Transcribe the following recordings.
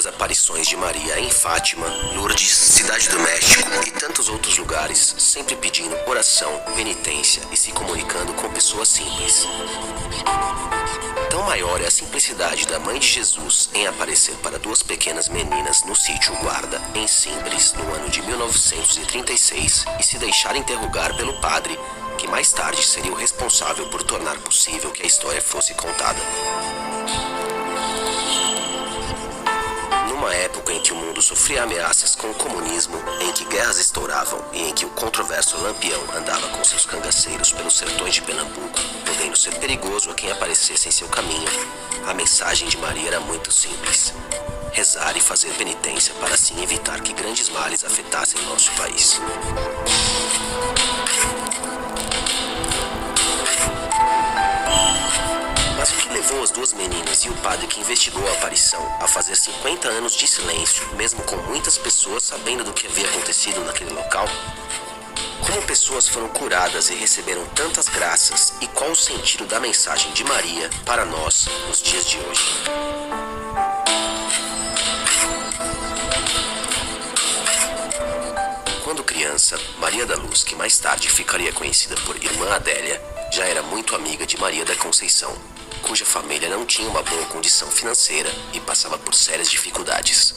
outras aparições de Maria em Fátima, Lourdes, Cidade do México e tantos outros lugares, sempre pedindo oração, penitência e se comunicando com pessoas simples. Tão maior é a simplicidade da Mãe de Jesus em aparecer para duas pequenas meninas no sítio Guarda, em Simbres, no ano de 1936, e se deixar interrogar pelo padre, que mais tarde seria o responsável por tornar possível que a história fosse contada. Numa época em que o mundo sofria ameaças com o comunismo, em que guerras estouravam e em que o controverso Lampião andava com seus cangaceiros pelos sertões de Pernambuco, podendo ser perigoso a quem aparecesse em seu caminho, a mensagem de Maria era muito simples: rezar e fazer penitência para assim evitar que grandes males afetassem nosso país. Mas o que levou as duas meninas e o padre que investigou a aparição a fazer 50 anos de silêncio, mesmo com muitas pessoas sabendo do que havia acontecido naquele local? Como pessoas foram curadas e receberam tantas graças, e qual o sentido da mensagem de Maria para nós nos dias de hoje? Quando criança, Maria da Luz, que mais tarde ficaria conhecida por Irmã Adélia, já era muito amiga de Maria da Conceição, cuja família não tinha uma boa condição financeira e passava por sérias dificuldades.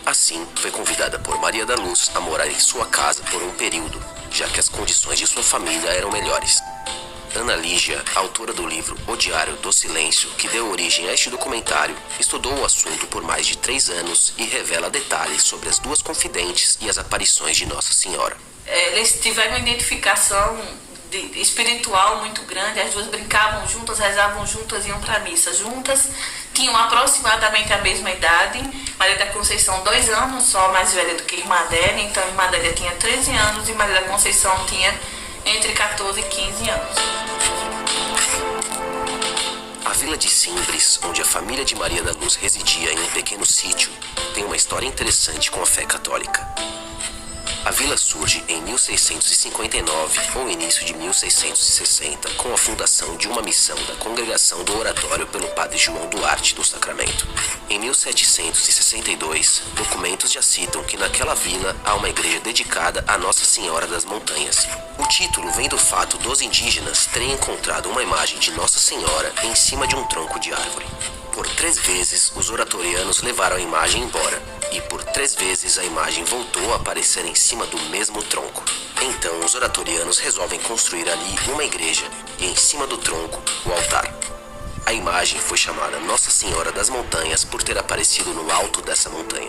Assim, foi convidada por Maria da Luz a morar em sua casa por um período, já que as condições de sua família eram melhores. Ana Lígia, autora do livro O Diário do Silêncio, que deu origem a este documentário, estudou o assunto por mais de 3 anos e revela detalhes sobre as duas confidentes e as aparições de Nossa Senhora. Eles tiveram uma identificação espiritual muito grande, as duas brincavam juntas, rezavam juntas, iam para a missa juntas, tinham aproximadamente a mesma idade. Maria da Conceição 2 anos só mais velha do que Irmã Adélia, então Irmã Adélia tinha 13 anos e Maria da Conceição tinha entre 14 e 15 anos. A vila de Simbres, onde a família de Maria da Luz residia em um pequeno sítio, tem uma história interessante com a fé católica. A vila surge em 1659 ou início de 1660, com a fundação de uma missão da Congregação do Oratório pelo padre João Duarte do Sacramento. Em 1762, documentos já citam que naquela vila há uma igreja dedicada a Nossa Senhora das Montanhas. O título vem do fato dos indígenas terem encontrado uma imagem de Nossa Senhora em cima de um tronco de árvore. Por 3 vezes, os oratorianos levaram a imagem embora, e por 3 vezes a imagem voltou a aparecer em cima do mesmo tronco. Então, os oratorianos resolvem construir ali uma igreja, e em cima do tronco, o altar. A imagem foi chamada Nossa Senhora das Montanhas por ter aparecido no alto dessa montanha.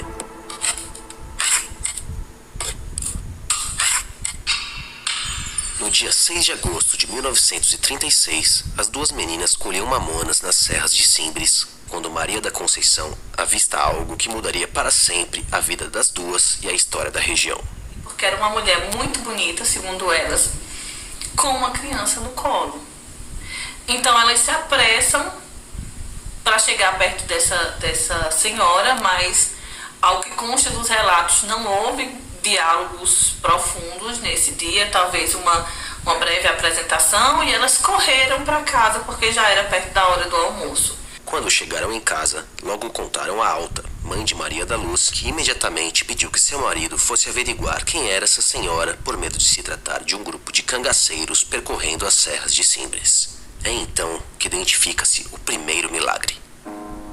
No dia 6 de agosto de 1936, as duas meninas colhiam mamonas nas serras de Simbres, quando Maria da Conceição avista algo que mudaria para sempre a vida das duas e a história da região. Porque era uma mulher muito bonita, segundo elas, com uma criança no colo. Então elas se apressam para chegar perto dessa senhora, mas ao que consta dos relatos não houve diálogos profundos nesse dia, talvez uma breve apresentação, e elas correram para casa porque já era perto da hora do almoço. Quando chegaram em casa, logo contaram a Alta, mãe de Maria da Luz, que imediatamente pediu que seu marido fosse averiguar quem era essa senhora, por medo de se tratar de um grupo de cangaceiros percorrendo as serras de Simbres. É então que identifica-se o primeiro milagre.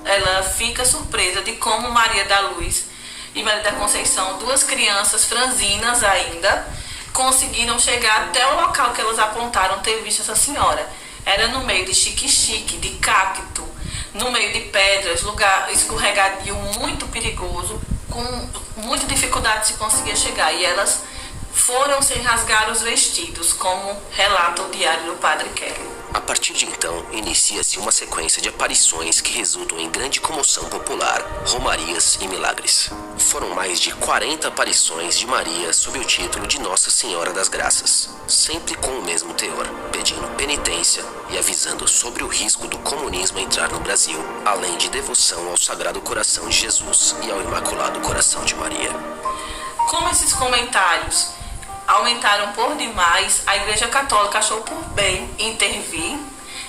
Ela fica surpresa de como Maria da Luz e Maria da Conceição, duas crianças franzinas ainda, conseguiram chegar até o local que elas apontaram ter visto essa senhora. Era no meio de xique-xique, de cacto, no meio de pedras, lugar escorregadio muito perigoso, com muita dificuldade de se conseguir chegar. E elas foram sem rasgar os vestidos, como relata o diário do Padre Kelly. A partir de então, inicia-se uma sequência de aparições que resultam em grande comoção popular, romarias e milagres. Foram mais de 40 aparições de Maria sob o título de Nossa Senhora das Graças, sempre com o mesmo teor, pedindo penitência e avisando sobre o risco do comunismo entrar no Brasil, além de devoção ao Sagrado Coração de Jesus e ao Imaculado Coração de Maria. Como esses comentários aumentaram por demais, a Igreja Católica achou por bem intervir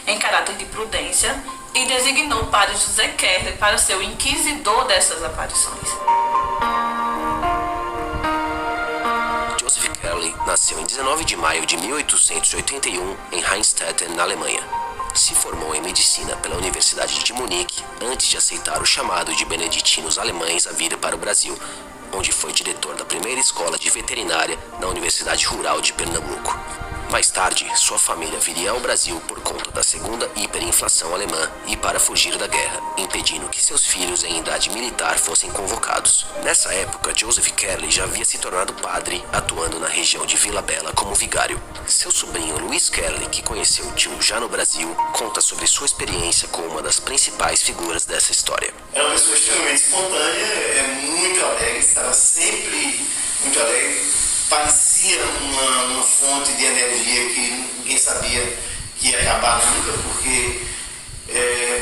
em caráter caráter de prudência e designou o padre José Kerley para ser o inquisidor dessas aparições. Joseph Kerley nasceu em 19 de maio de 1881 em Rheinstetten, na Alemanha. Se formou em medicina pela Universidade de Munique antes de aceitar o chamado de beneditinos alemães a vir para o Brasil, onde foi diretor da primeira escola de veterinária na Universidade Rural de Pernambuco. Mais tarde, sua família viria ao Brasil por conta da segunda hiperinflação alemã e para fugir da guerra, impedindo que seus filhos em idade militar fossem convocados. Nessa época, Joseph Kerley já havia se tornado padre, atuando na região de Vila Bela como vigário. Seu sobrinho Luiz Kerley, que conheceu o tio já no Brasil, conta sobre sua experiência com uma das principais figuras dessa história. Era uma pessoa extremamente espontânea, muito alegre, estava sempre muito alegre. Parecia uma fonte de energia que ninguém sabia que ia acabar nunca, porque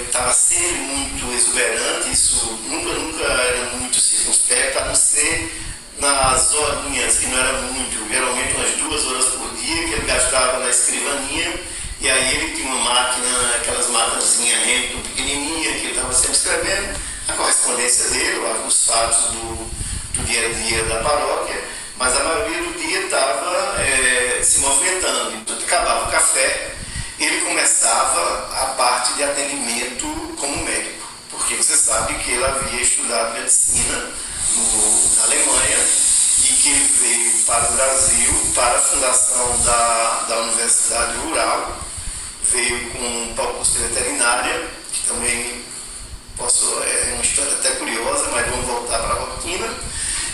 estava sempre muito exuberante. Isso nunca era muito circunspecto, a não ser nas horinhas, que não era muito, geralmente umas 2 horas por dia, que ele gastava na escrivaninha, e aí ele tinha uma máquina, aquelas máquinazinhas Hamilton pequenininha, que ele estava sempre escrevendo a correspondência dele, os fatos do dia a dia da paróquia. Mas a maioria do dia estava se movimentando. Então, acabava o café, ele começava a parte de atendimento como médico, porque você sabe que ele havia estudado medicina na Alemanha e que ele veio para o Brasil, para a fundação da Universidade Rural, veio com o curso de veterinária, que também é uma história até curiosa, mas vamos voltar para a rotina.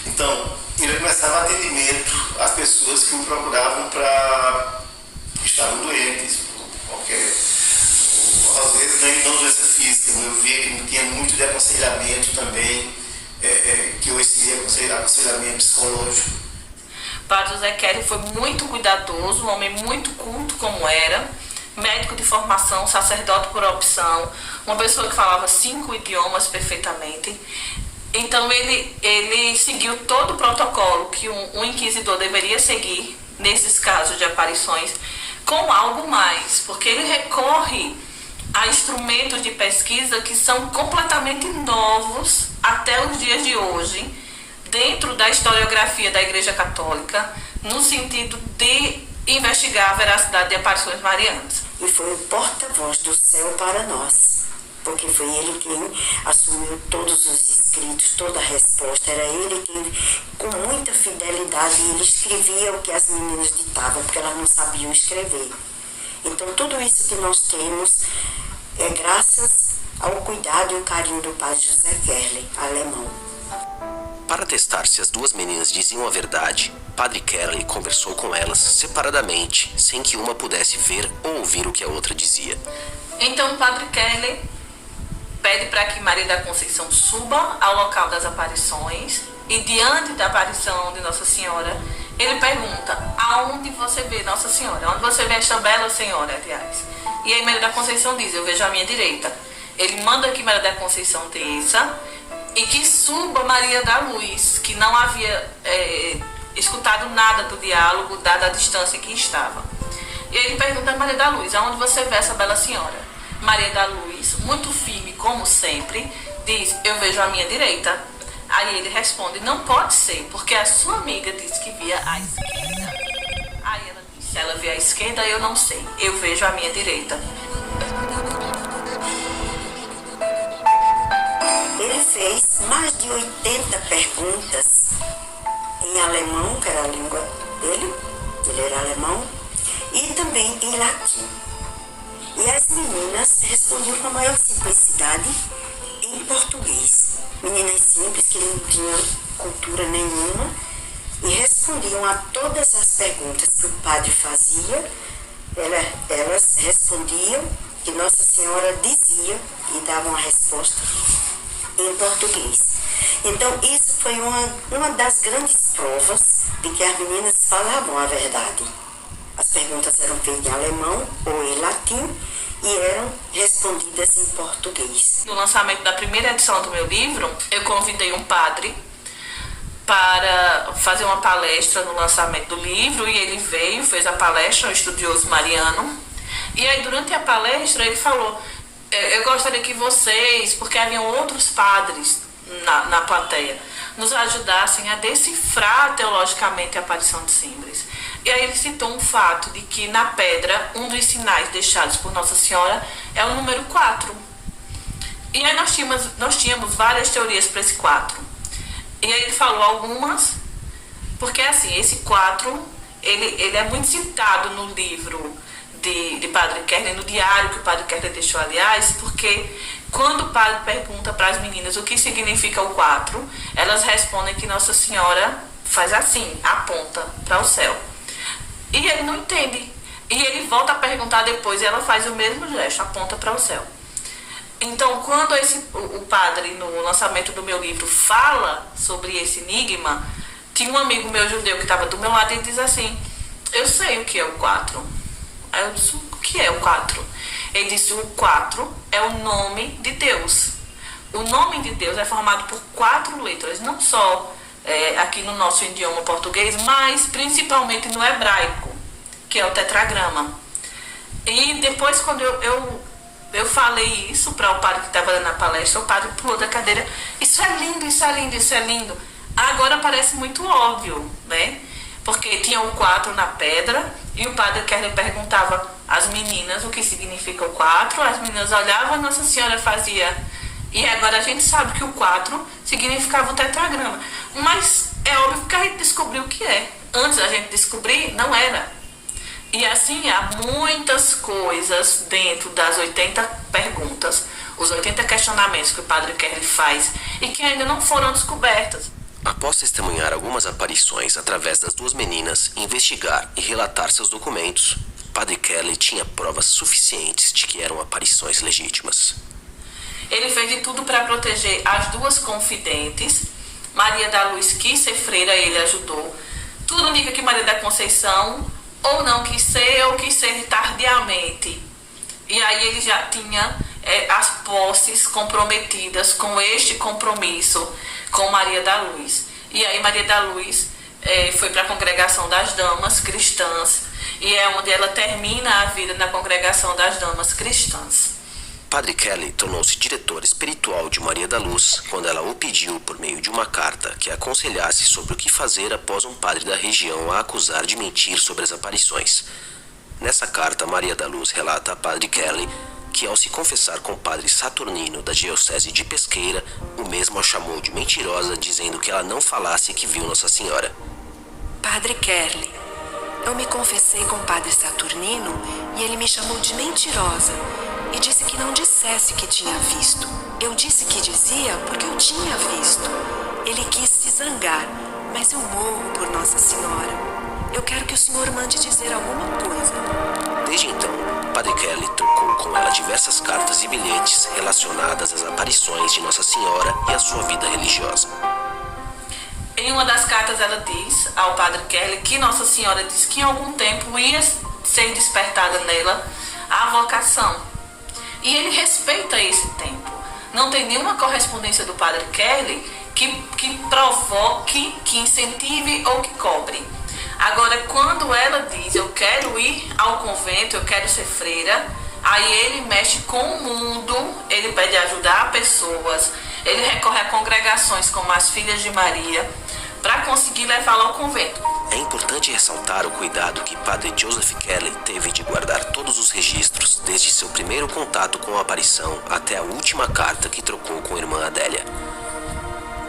Então, ele começava atendimento às pessoas que o procuravam que estavam doentes, por qualquer, às vezes não doença física, eu via que não tinha muito de aconselhamento também, que hoje seria aconselhamento psicológico. O padre José Kerley foi muito cuidadoso, um homem muito culto como era, médico de formação, sacerdote por opção, uma pessoa que falava 5 idiomas perfeitamente. Então ele seguiu todo o protocolo que um inquisidor deveria seguir nesses casos de aparições, com algo mais, porque ele recorre a instrumentos de pesquisa que são completamente novos até os dias de hoje, dentro da historiografia da Igreja Católica, no sentido de investigar a veracidade de aparições marianas. E foi o porta-voz do céu para nós, porque foi ele quem assumiu todos os escritos, toda a resposta. Era ele quem, com muita fidelidade, ele escrevia o que as meninas ditavam, porque elas não sabiam escrever. Então, tudo isso que nós temos é graças ao cuidado e o carinho do padre José Kerley, alemão. Para testar se as duas meninas diziam a verdade, Padre Kerley conversou com elas separadamente, sem que uma pudesse ver ou ouvir o que a outra dizia. Então, o Padre Kerley pede para que Maria da Conceição suba ao local das aparições e, diante da aparição de Nossa Senhora, ele pergunta: aonde você vê Nossa Senhora? Onde você vê esta bela senhora, aliás? E aí Maria da Conceição diz: eu vejo à minha direita. Ele manda que Maria da Conceição desça e que suba Maria da Luz, que não havia escutado nada do diálogo, dada a distância em que estava. E ele pergunta a Maria da Luz: aonde você vê essa bela senhora? Maria da Luz, muito firme como sempre, diz: eu vejo à minha direita. Aí ele responde: não pode ser, porque a sua amiga disse que via à esquerda. Aí ela disse: se ela vê à esquerda, eu não sei, eu vejo à minha direita. Ele fez mais de 80 perguntas em alemão, que era a língua dele, ele era alemão, e também em latim. E as meninas respondiam com a maior simplicidade em português. Meninas simples, que não tinham cultura nenhuma, e respondiam a todas as perguntas que o padre fazia. Elas respondiam que Nossa Senhora dizia e davam a resposta em português. Então, isso foi uma das grandes provas de que as meninas falavam a verdade. As perguntas eram feitas em alemão ou em latim e eram respondidas em português. No lançamento da primeira edição do meu livro, eu convidei um padre para fazer uma palestra no lançamento do livro, e ele veio, fez a palestra, um estudioso mariano, E aí, durante a palestra, ele falou, eu gostaria que vocês, porque haviam outros padres na plateia, nos ajudassem a decifrar teologicamente a aparição de Simbres. E aí ele citou um fato de que na pedra, um dos sinais deixados por Nossa Senhora é o número 4. E aí nós tínhamos várias teorias para esse 4. E aí ele falou algumas, porque assim, esse 4, ele é muito citado no livro de Padre Kerley, no diário que o Padre Kerley deixou, aliás, porque quando o padre pergunta para as meninas o que significa o 4, elas respondem que Nossa Senhora faz assim, aponta para o céu. E ele não entende. E ele volta a perguntar depois e ela faz o mesmo gesto, aponta para o céu. Então, quando o padre, no lançamento do meu livro, fala sobre esse enigma, tinha um amigo meu judeu que estava do meu lado e ele diz assim, eu sei o que é o 4. Aí eu disse, o que é o 4? Ele disse, o 4 é o nome de Deus. O nome de Deus é formado por 4 letras, não só aqui no nosso idioma português, mas principalmente no hebraico, que é o tetragrama. E depois, quando eu falei isso para o padre que estava dando a palestra, o padre pulou da cadeira, isso é lindo, isso é lindo, isso é lindo. Agora parece muito óbvio, né? Porque tinha o 4 na pedra e o padre Kerley perguntava às meninas o que significa o 4, as meninas olhavam, a Nossa Senhora fazia. E agora a gente sabe que o 4 significava o tetragrama. Mas é óbvio que a gente descobriu o que é. Antes da gente descobrir, não era. E assim, há muitas coisas dentro das 80 perguntas, os 80 questionamentos que o padre Kerley faz e que ainda não foram descobertas. Após testemunhar algumas aparições através das duas meninas, investigar e relatar seus documentos, Padre Kerley tinha provas suficientes de que eram aparições legítimas. Ele fez de tudo para proteger as duas confidentes. Maria da Luz quis ser freira, ele ajudou. Tudo indica que Maria da Conceição ou não quis ser, ou quis ser tardiamente. E aí ele já tinha as posses comprometidas com este compromisso com Maria da Luz. E aí Maria da Luz foi para a Congregação das Damas Cristãs, e é onde ela termina a vida na Congregação das Damas Cristãs. Padre Kerley tornou-se diretor espiritual de Maria da Luz quando ela o pediu por meio de uma carta que a aconselhasse sobre o que fazer após um padre da região a acusar de mentir sobre as aparições. Nessa carta, Maria da Luz relata a Padre Kerley que, ao se confessar com o padre Saturnino da Diocese de Pesqueira, o mesmo a chamou de mentirosa, dizendo que ela não falasse que viu Nossa Senhora. Padre Kerley, eu me confessei com o padre Saturnino e ele me chamou de mentirosa e disse que não dissesse que tinha visto. Eu disse que dizia porque eu tinha visto. Ele quis se zangar, mas eu morro por Nossa Senhora. Eu quero que o senhor mande dizer alguma coisa. Desde então, Padre Kerley trocou com ela diversas cartas e bilhetes relacionadas às aparições de Nossa Senhora e à sua vida religiosa. Em uma das cartas ela diz ao Padre Kerley que Nossa Senhora disse que em algum tempo ia ser despertada nela a vocação. E ele respeita esse tempo. Não tem nenhuma correspondência do Padre Kerley que provoque, que incentive ou que cobre. Agora, quando ela diz, eu quero ir ao convento, eu quero ser freira, aí ele mexe com o mundo, ele pede ajuda a pessoas, ele recorre a congregações como as Filhas de Maria, para conseguir levá-la ao convento. É importante ressaltar o cuidado que Padre Joseph Kerley teve de guardar todos os registros, desde seu primeiro contato com a aparição até a última carta que trocou com a irmã Adélia.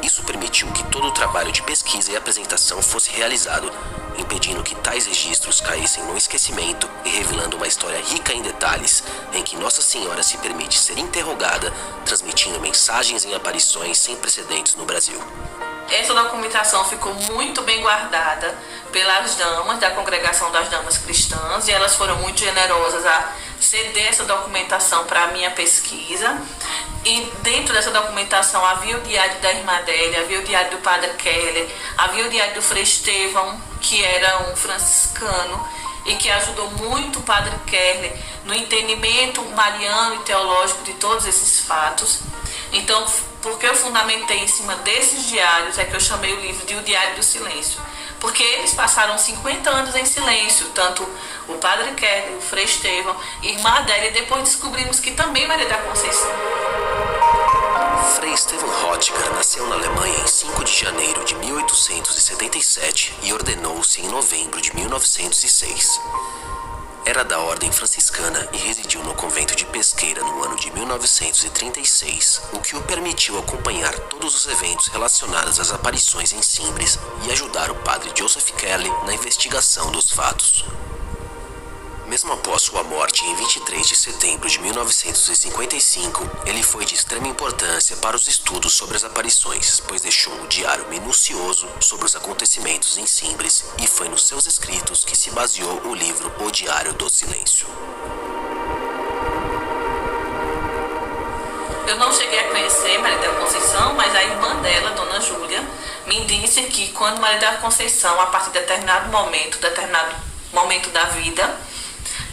Isso permitiu que todo o trabalho de pesquisa e apresentação fosse realizado, impedindo que tais registros caíssem no esquecimento e revelando uma história rica em detalhes, em que Nossa Senhora se permite ser interrogada, transmitindo mensagens em aparições sem precedentes no Brasil. Essa documentação ficou muito bem guardada pelas damas da Congregação das Damas Cristãs, e elas foram muito generosas a ceder essa documentação para a minha pesquisa. E dentro dessa documentação havia o diário da irmã Adélia, havia o diário do Padre Kerley, havia o diário do Frei Estevão, que era um franciscano e que ajudou muito o Padre Kerley no entendimento mariano e teológico de todos esses fatos. Então, porque eu fundamentei em cima desses diários, é que eu chamei o livro de O Diário do Silêncio. Porque eles passaram 50 anos em silêncio, tanto o Padre Kerley, o Frei Estevão, Irmã Adélia, e depois descobrimos que também Maria da Conceição. Frei Estevão Rottiger nasceu na Alemanha em 5 de janeiro de 1877 e ordenou-se em novembro de 1906. Era da ordem franciscana e residiu no convento de Pesqueira no ano de 1936, o que o permitiu acompanhar todos os eventos relacionados às aparições em Simbres e ajudar o padre Joseph Kerley na investigação dos fatos. Mesmo após sua morte em 23 de setembro de 1955, ele foi de extrema importância para os estudos sobre as aparições, pois deixou um diário minucioso sobre os acontecimentos em Simbres e foi nos seus escritos que se baseou o livro O Diário do Silêncio. Eu não cheguei a conhecer Maria da Conceição, mas a irmã dela, Dona Júlia, me disse que quando Maria da Conceição, a partir de determinado momento da vida,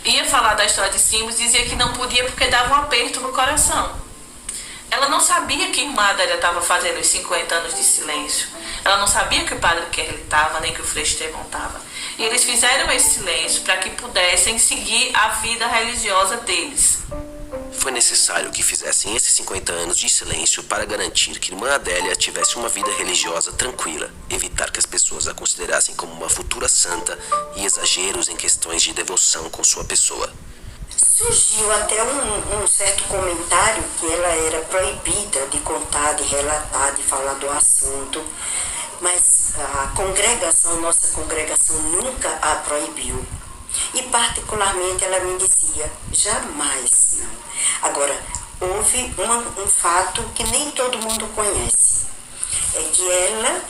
ia falar da história de Simbres, dizia que não podia porque dava um aperto no coração. Ela não sabia que a irmã Adélia estava fazendo os 50 anos de silêncio. Ela não sabia que o Padre Kerley estava, nem que o Frei Estevão estava. E eles fizeram esse silêncio para que pudessem seguir a vida religiosa deles. Foi necessário que fizessem esses 50 anos de silêncio para garantir que Irmã Adélia tivesse uma vida religiosa tranquila, evitar que as pessoas a considerassem como uma futura santa e exageros em questões de devoção com sua pessoa. Surgiu até um certo comentário que ela era proibida de contar, de relatar, de falar do assunto, mas a congregação, nossa congregação, nunca a proibiu. E particularmente ela me dizia, jamais não. Agora, houve um fato que nem todo mundo conhece. É que ela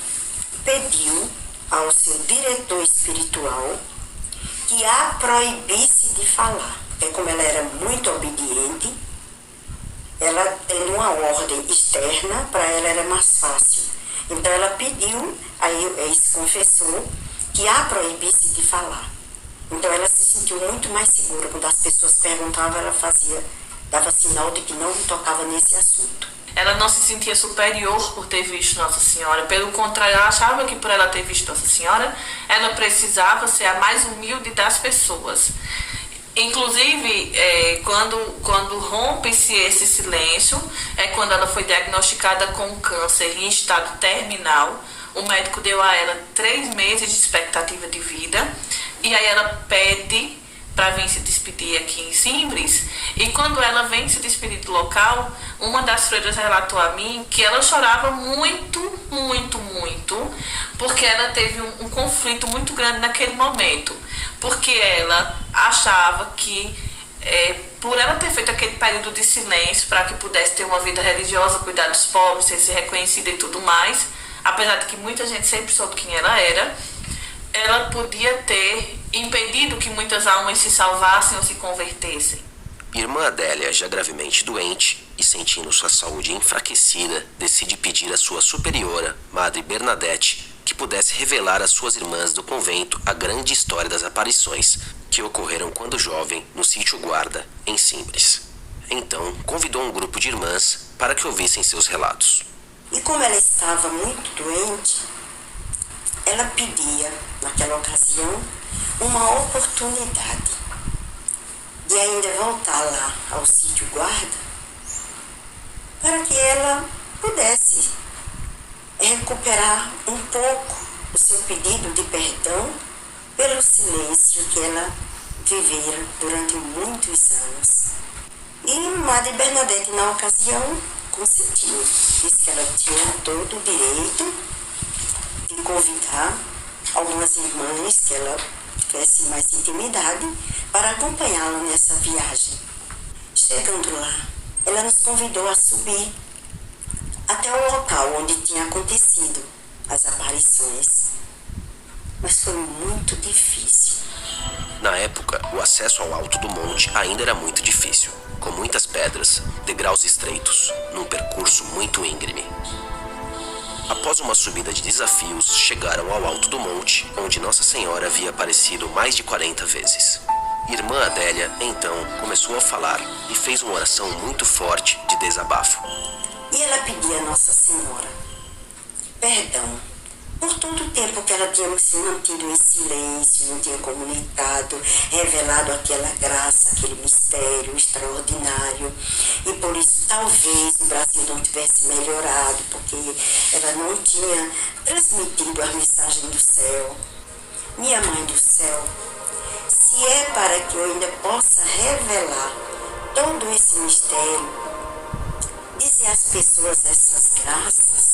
pediu ao seu diretor espiritual que a proibisse de falar. Porque como ela era muito obediente, ela tendo uma ordem externa, para ela era mais fácil. Então ela pediu, aí ele se confessou, que a proibisse de falar. Então ela se sentiu muito mais segura. Quando as pessoas perguntavam, ela dava sinal de que não tocava nesse assunto. Ela não se sentia superior por ter visto Nossa Senhora. Pelo contrário, ela achava que por ela ter visto Nossa Senhora, ela precisava ser a mais humilde das pessoas. Inclusive, quando rompe-se esse silêncio, é quando ela foi diagnosticada com câncer em estado terminal. O médico deu a ela 3 meses de expectativa de vida. E aí ela pede para vir se despedir aqui em Simbres. E quando ela vem se despedir do local, uma das freiras relatou a mim que ela chorava muito, muito, muito, porque ela teve um conflito muito grande naquele momento. Porque ela achava que, por ela ter feito aquele período de silêncio para que pudesse ter uma vida religiosa, cuidar dos pobres, ser reconhecida e tudo mais, apesar de que muita gente sempre soube quem ela era, ela podia ter impedido que muitas almas se salvassem ou se convertessem. Irmã Adélia, já gravemente doente e sentindo sua saúde enfraquecida, decide pedir à sua superiora, Madre Bernadette, que pudesse revelar às suas irmãs do convento a grande história das aparições que ocorreram quando jovem no sítio Guarda, em Simbres. Então, convidou um grupo de irmãs para que ouvissem seus relatos. E como ela estava muito doente, ela pedia, naquela ocasião, uma oportunidade de ainda voltar lá ao sítio Guarda para que ela pudesse recuperar um pouco o seu pedido de perdão pelo silêncio que ela vivera durante muitos anos. E Madre Bernadette, na ocasião, consentiu. Disse que ela tinha todo o direito de convidar algumas irmãs que ela tivesse mais intimidade para acompanhá-la nessa viagem. Chegando lá, ela nos convidou a subir até o local onde tinha acontecido as aparições. Mas foi muito difícil. Na época, o acesso ao alto do monte ainda era muito difícil, com muitas pedras, degraus estreitos, num percurso muito íngreme. Após uma subida de desafios, chegaram ao alto do monte, onde Nossa Senhora havia aparecido mais de 40 vezes. Irmã Adélia, então, começou a falar e fez uma oração muito forte de desabafo. E ela pedia a Nossa Senhora perdão Por todo o tempo que ela tinha se mantido em silêncio, não tinha comunicado, revelado aquela graça, aquele mistério extraordinário. E por isso talvez o Brasil não tivesse melhorado, porque ela não tinha transmitido a mensagem do céu. Minha Mãe do Céu, se é para que eu ainda possa revelar todo esse mistério, dizer às pessoas essas graças,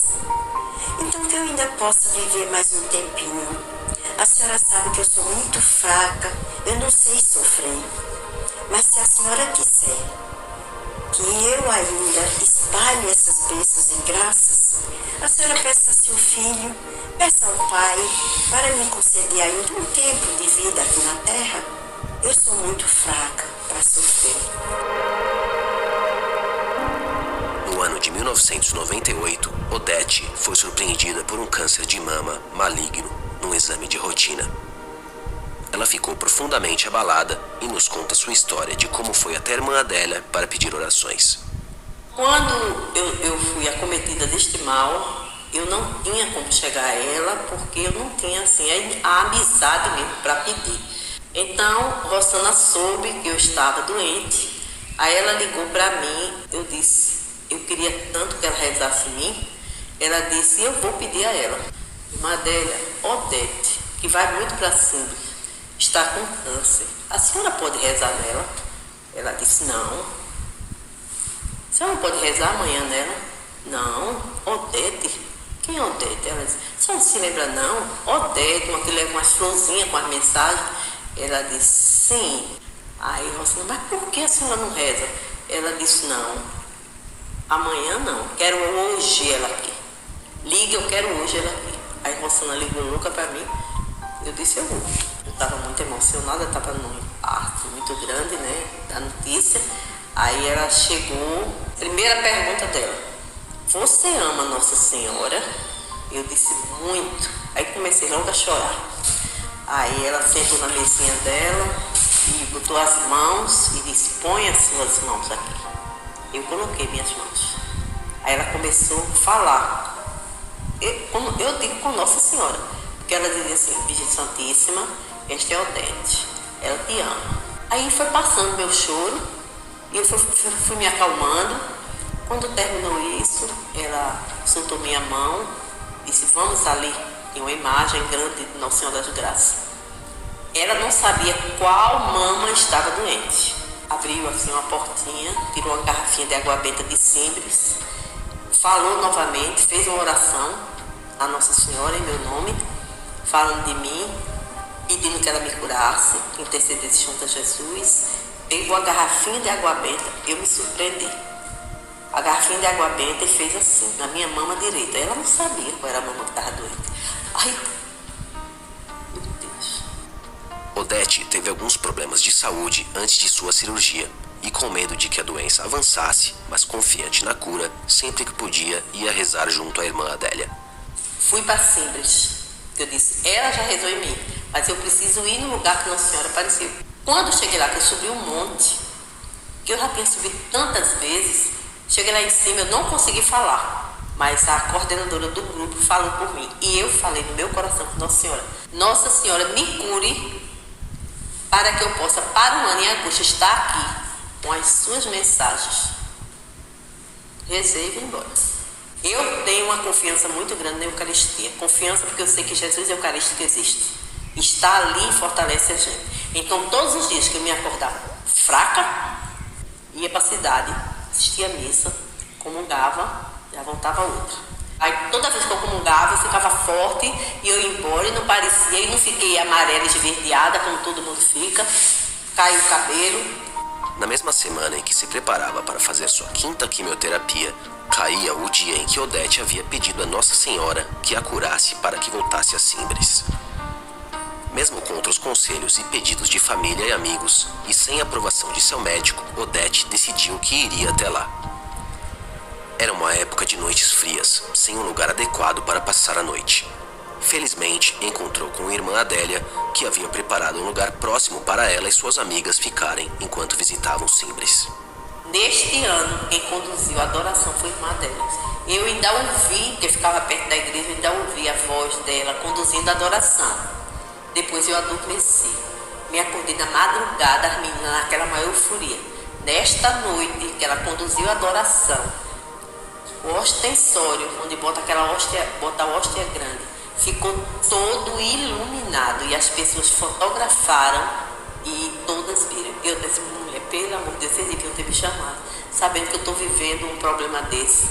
então que eu ainda possa viver mais um tempinho. A senhora sabe que eu sou muito fraca, eu não sei sofrer, mas se a senhora quiser que eu ainda espalhe essas bênçãos e graças, a senhora peça a seu filho, peça ao Pai, para me conceder ainda um tempo de vida aqui na terra. Eu sou muito fraca para sofrer. No ano de 1998, Odete foi surpreendida por um câncer de mama maligno num exame de rotina. Ela ficou profundamente abalada e nos conta sua história de como foi até a irmã Adélia para pedir orações. Quando eu fui acometida deste mal, eu não tinha como chegar a ela, porque eu não tinha assim, a amizade mesmo para pedir. Então, Rosana soube que eu estava doente, aí ela ligou para mim, eu disse, eu queria tanto que ela rezasse em mim, ela disse, eu vou pedir a ela. Irmã Adélia, Odete, que vai muito para cima, está com câncer, a senhora pode rezar nela? Ela disse, não. A senhora pode rezar amanhã nela? Não. Odete? Quem é Odete? Ela disse, a senhora não se lembra não? Odete, uma que leva umas florzinhas com as mensagens. Ela disse, sim. Aí Rosana, mas por que a senhora não reza? Ela disse, não. Amanhã não, quero hoje ela aqui. Ligue, eu quero hoje ela aqui. Aí Rosana ligou louca para mim. Eu disse, eu vou. Eu estava muito emocionada, estava num parto muito grande, né, da notícia. Aí ela chegou, primeira pergunta dela, você ama Nossa Senhora? Eu disse, muito. Aí comecei logo a chorar. Aí ela sentou na mesinha dela e botou as mãos e disse, põe as suas mãos aqui. Eu coloquei minhas mãos. Aí ela começou a falar. Eu digo com Nossa Senhora, porque ela dizia assim, Virgem Santíssima, esta é Odete, ela te ama. Aí foi passando meu choro e eu fui me acalmando. Quando terminou isso, ela soltou minha mão, disse, vamos ali, tem uma imagem grande de Nossa Senhora das Graças. Ela não sabia qual mama estava doente. Abriu assim uma portinha, tirou uma garrafinha de água benta de Simbres, falou novamente, fez uma oração a Nossa Senhora em meu nome, falando de mim, pedindo que ela me curasse, que intercedesse junto a Jesus. Pegou a garrafinha de água benta, eu me surpreendi. A garrafinha de água benta e fez assim, na minha mama direita. Ela não sabia qual era a mama que estava doente. Ai, meu Deus. Odete teve alguns problemas de saúde antes de sua cirurgia e com medo de que a doença avançasse, mas confiante na cura, sempre que podia ia rezar junto à irmã Adélia. Fui para Simbres. Eu disse, ela já rezou em mim, mas eu preciso ir no lugar que Nossa Senhora apareceu. Quando eu cheguei lá, que eu subi um monte, que eu já tinha subido tantas vezes, cheguei lá em cima, eu não consegui falar, mas a coordenadora do grupo falou por mim. E eu falei no meu coração com Nossa Senhora, me cure, para que eu possa, para o ano em agosto, estar aqui com as suas mensagens. Rezei e vim embora. Eu tenho uma confiança muito grande na Eucaristia. Confiança porque eu sei que Jesus Eucarístico existe. Está ali e fortalece a gente. Então, todos os dias que eu me acordava fraca, ia para a cidade, assistia a missa, comungava, já voltava outra. Aí, toda vez que eu comungava, eu ficava forte e eu ia embora e não parecia, e não fiquei amarela e esverdeada, como todo mundo fica. Caiu o cabelo. Na mesma semana em que se preparava para fazer sua 5ª quimioterapia, caía o dia em que Odete havia pedido a Nossa Senhora que a curasse para que voltasse a Simbres. Mesmo contra os conselhos e pedidos de família e amigos, e sem aprovação de seu médico, Odete decidiu que iria até lá. Era uma época de noites frias, sem um lugar adequado para passar a noite. Felizmente, encontrou com a irmã Adélia, que havia preparado um lugar próximo para ela e suas amigas ficarem enquanto visitavam Simbres. Neste ano, quem conduziu a adoração foi a irmã dela. Eu ainda ouvi, porque eu ficava perto da igreja, eu ainda ouvi a voz dela conduzindo a adoração. Depois eu adormeci. Me acordei na madrugada, as meninas naquela maior euforia. Nesta noite que ela conduziu a adoração, o ostensório, onde bota aquela hóstia, bota a hóstia grande, ficou todo iluminado e as pessoas fotografaram e todas viram. Eu disse, mulher, pelo amor de Deus, vocês deviam ter me chamado, sabendo que eu estou vivendo um problema desse.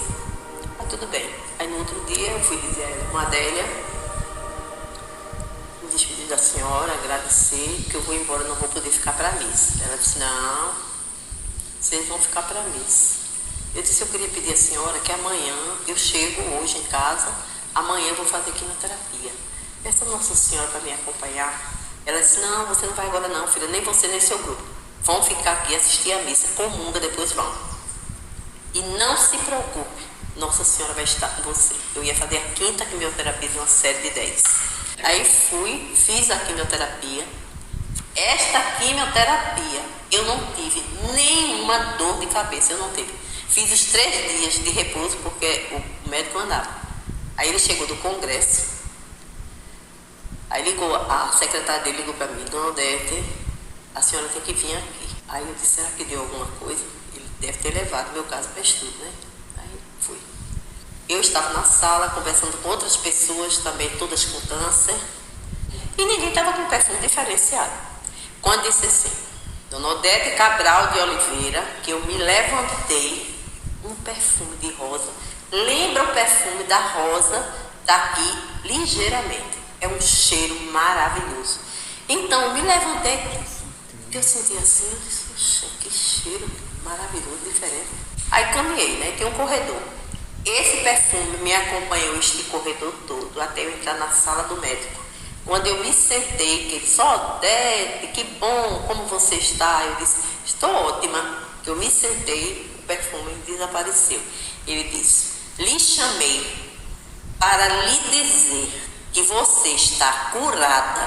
Mas tudo bem. Aí no outro dia eu fui dizer a irmã Adélia, me despedir da senhora, agradecer, que eu vou embora, não vou poder ficar para a missa. Ela disse, não, vocês vão ficar para a missa. Eu disse, eu queria pedir à senhora que amanhã, eu chego hoje em casa, amanhã eu vou fazer quimioterapia. Peça a Nossa Senhora para me acompanhar. Ela disse, não, você não vai agora não, filha, nem você nem seu grupo. Vão ficar aqui assistir a missa, comunga, depois vão. E não se preocupe, Nossa Senhora vai estar com você. Eu ia fazer a 5ª quimioterapia de uma série de 10. Aí fui, fiz a quimioterapia. Esta quimioterapia, eu não tive nenhuma dor de cabeça, eu não tive. Fiz os 3 dias de repouso, porque o médico andava. Aí ele chegou do congresso, aí ligou, a secretária dele ligou para mim, Dona Odete, a senhora tem que vir aqui. Aí eu disse, será que deu alguma coisa? Ele deve ter levado meu caso para estudo, né? Aí fui. Eu estava na sala conversando com outras pessoas também, todas com câncer, e ninguém estava com perfume diferenciado. Quando disse assim, Dona Odete Cabral de Oliveira, que eu me levantei, um perfume de rosa, lembra o perfume da rosa daqui ligeiramente. É um cheiro maravilhoso. Então eu me levantei, eu senti assim, eu disse, poxa, que cheiro maravilhoso, diferente. Aí caminhei, né? Tem um corredor. Esse perfume me acompanhou este corredor todo, até eu entrar na sala do médico. Quando eu me sentei, que ele disse, Odete, que bom, como você está? Eu disse, estou ótima. Eu me sentei, o perfume desapareceu. Ele disse, lhe chamei para lhe dizer que você está curada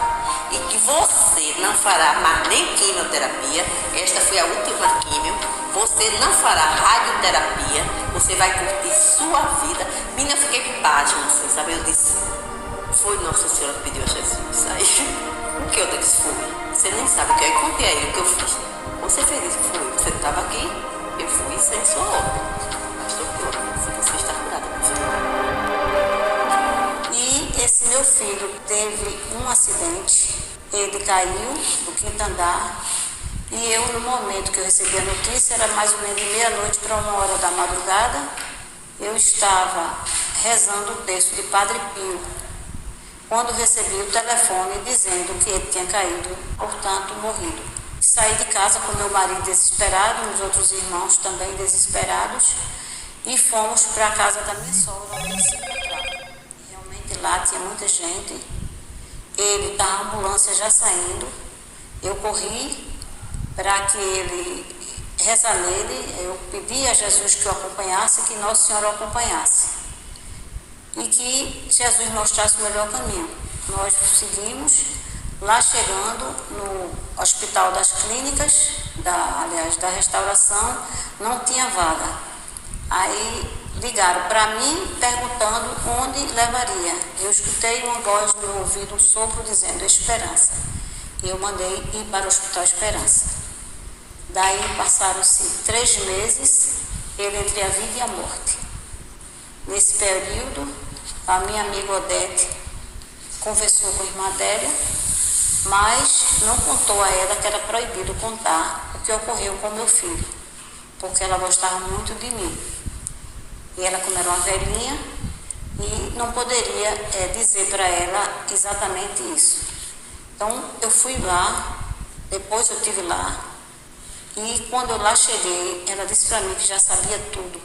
e que você não fará mais nem quimioterapia. Esta foi a última quimio. Você não fará radioterapia. Você vai curtir sua vida. Menina, eu fiquei pasma, assim, sabe? Eu disse, foi Nossa Senhora que pediu a Jesus. Aí, o que eu disse? Foi. Você nem sabe o que é. Eu contei a ele o que eu fiz. Você fez isso? Foi. Você não estava aqui? Eu fui sem sua ordem. Mas estou curada. Se você está curada, meu filho. E esse meu filho teve um acidente. Ele caiu do 5º andar. E eu, no momento que eu recebi a notícia, era mais ou menos de meia-noite para 1h da madrugada, eu estava rezando o texto de Padre Pio, quando recebi o telefone dizendo que ele tinha caído, portanto, morrido. Saí de casa com meu marido desesperado, os outros irmãos também desesperados, e fomos para a casa da minha sogra, onde se encontrava. Realmente lá tinha muita gente, ele estava a ambulância já saindo, eu corri para que ele reza nele, eu pedi a Jesus que o acompanhasse, que Nossa Senhora o acompanhasse. E que Jesus mostrasse o melhor caminho. Nós seguimos, lá chegando no Hospital das Clínicas, da Restauração, não tinha vaga. Aí ligaram para mim perguntando onde levaria. Eu escutei uma voz no meu ouvido, um sopro dizendo Esperança. E eu mandei ir para o Hospital Esperança. Daí passaram-se 3 meses, ele entre a vida e a morte. Nesse período, a minha amiga Odete conversou com a irmã Adélia, mas não contou a ela que era proibido contar o que ocorreu com meu filho, porque ela gostava muito de mim. E ela, como era uma velhinha, e não poderia dizer para ela exatamente isso. Então, eu fui lá, depois eu estive lá, e quando eu lá cheguei, ela disse para mim que já sabia tudo,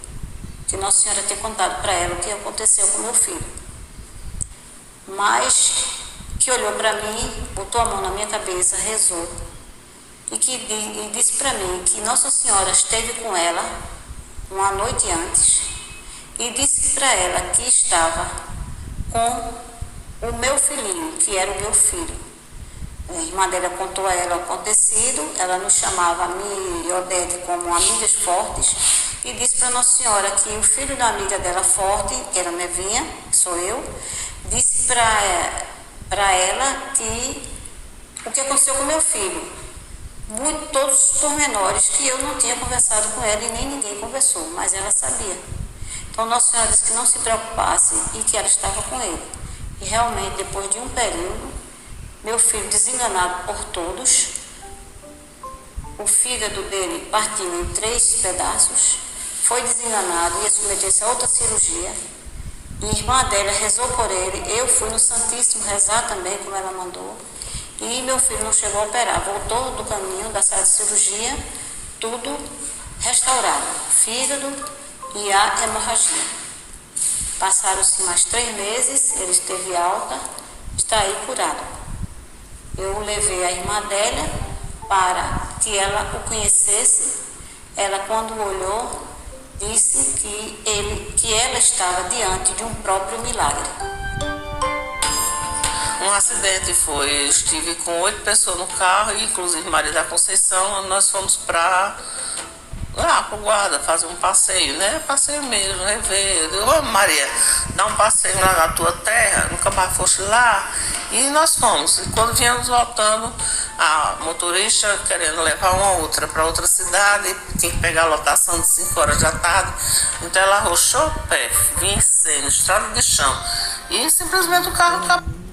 que Nossa Senhora tinha contado para ela o que aconteceu com meu filho. Mas que olhou para mim, botou a mão na minha cabeça, rezou, e disse para mim que Nossa Senhora esteve com ela uma noite antes e disse para ela que estava com o meu filhinho, que era o meu filho, A irmã dela contou a ela o acontecido, ela nos chamava, a mim e Odete, como amigas fortes, e disse para Nossa Senhora que o filho da amiga dela forte, que era Nevinha, que sou eu, disse para ela que o que aconteceu com meu filho, todos os pormenores que eu não tinha conversado com ela e nem ninguém conversou, mas ela sabia. Então Nossa Senhora disse que não se preocupasse e que ela estava com ele. E realmente, depois de um período, meu filho, desenganado por todos, o fígado dele partiu em 3 pedaços, foi desenganado, ia submeter-se a outra cirurgia. E a irmã dela rezou por ele, eu fui no Santíssimo rezar também, como ela mandou. E meu filho não chegou a operar, voltou do caminho da sala de cirurgia, tudo restaurado, fígado e a hemorragia. Passaram-se mais 3 meses, ele esteve alta, está aí curado. Eu levei a irmã dela para que ela o conhecesse. Ela, quando olhou, disse que ela estava diante de um próprio milagre. Um acidente foi, eu estive com 8 pessoas no carro, inclusive Maria da Conceição, nós fomos para lá pro Guarda fazer um passeio, né? Passeio mesmo, né? Ver. Ô Maria, dá um passeio lá na tua terra, nunca mais foste lá. E nós fomos. E quando viemos voltando, a motorista querendo levar uma outra para outra cidade, tinha que pegar a lotação de 5 horas da tarde. Então ela arrochou o pé, vinha incêndio, estrada de chão. E simplesmente o carro acabou.